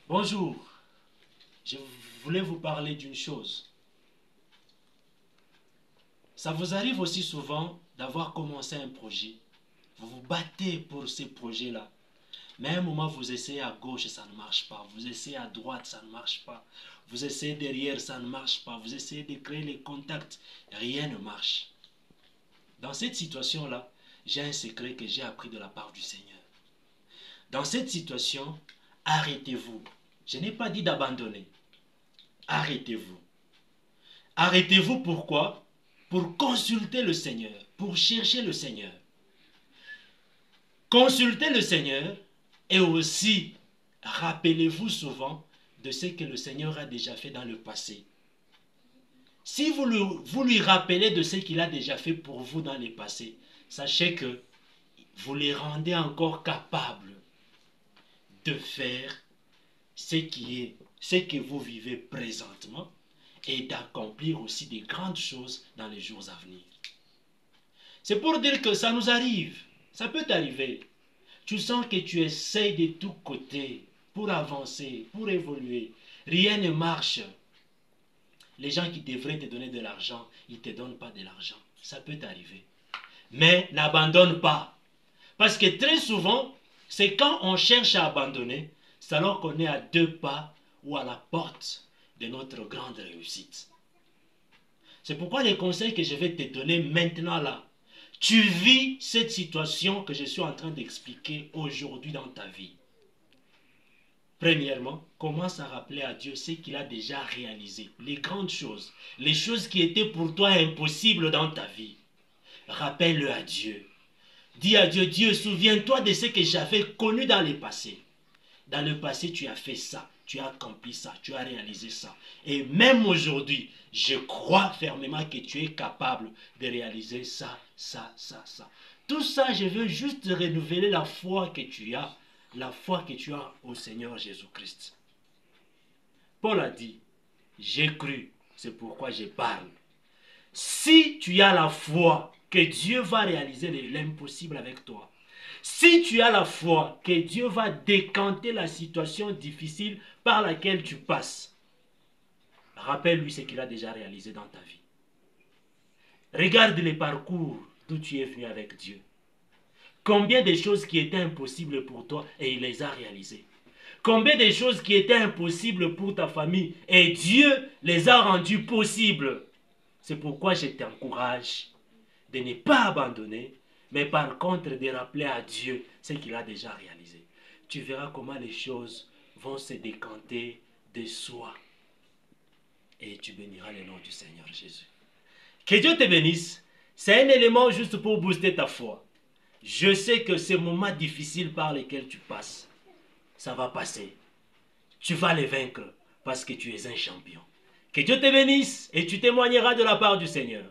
Bonjour, je voulais vous parler d'une chose. Ça vous arrive aussi souvent d'avoir commencé un projet. Vous vous battez pour ces projets-là. Mais à un moment, vous essayez à gauche et ça ne marche pas. Vous essayez à droite, ça ne marche pas. Vous essayez derrière, ça ne marche pas. Vous essayez de créer les contacts, rien ne marche. Dans cette situation-là, j'ai un secret que j'ai appris de la part du Seigneur. Dans cette situation, arrêtez-vous. Je n'ai pas dit d'abandonner. Arrêtez-vous. Arrêtez-vous pourquoi? Pour consulter le Seigneur, pour chercher le Seigneur. Consultez le Seigneur et aussi rappelez-vous souvent de ce que le Seigneur a déjà fait dans le passé. Si vous lui rappelez de ce qu'il a déjà fait pour vous dans le passé, sachez que vous les rendez encore capables de faire ce que vous vivez présentement et d'accomplir aussi des grandes choses dans les jours à venir. C'est pour dire que ça nous arrive, ça peut t'arriver. Tu sens que tu essayes de tous côtés pour avancer, pour évoluer. Rien ne marche. Les gens qui devraient te donner de l'argent, ils ne te donnent pas de l'argent. Ça peut t'arriver. Mais n'abandonne pas. Parce que très souvent, c'est quand on cherche à abandonner, c'est alors qu'on est à 2 pas ou à la porte de notre grande réussite. C'est pourquoi les conseils que je vais te donner maintenant là, tu vis cette situation que je suis en train d'expliquer aujourd'hui dans ta vie. Premièrement, commence à rappeler à Dieu ce qu'il a déjà réalisé, les grandes choses, les choses qui étaient pour toi impossibles dans ta vie. Rappelle-le à Dieu. Dis à Dieu, Dieu, souviens-toi de ce que j'avais connu dans le passé. Dans le passé, tu as fait ça, tu as accompli ça, tu as réalisé ça. Et même aujourd'hui, je crois fermement que tu es capable de réaliser ça, ça, ça, ça. Tout ça, je veux juste renouveler la foi que tu as au Seigneur Jésus-Christ. Paul a dit, j'ai cru, c'est pourquoi je parle. Si tu as la foi que Dieu va réaliser l'impossible avec toi, si tu as la foi que Dieu va décanter la situation difficile par laquelle tu passes, rappelle-lui ce qu'il a déjà réalisé dans ta vie. Regarde les parcours d'où tu es venu avec Dieu. Combien de choses qui étaient impossibles pour toi et il les a réalisées. Combien de choses qui étaient impossibles pour ta famille et Dieu les a rendues possibles. C'est pourquoi je t'encourage de ne pas abandonner, mais par contre de rappeler à Dieu ce qu'il a déjà réalisé. Tu verras comment les choses vont se décanter de soi. Et tu béniras le nom du Seigneur Jésus. Que Dieu te bénisse. C'est un élément juste pour booster ta foi. Je sais que ces moments difficiles par lesquels tu passes, ça va passer. Tu vas les vaincre parce que tu es un champion. Que Dieu te bénisse et tu témoigneras de la part du Seigneur.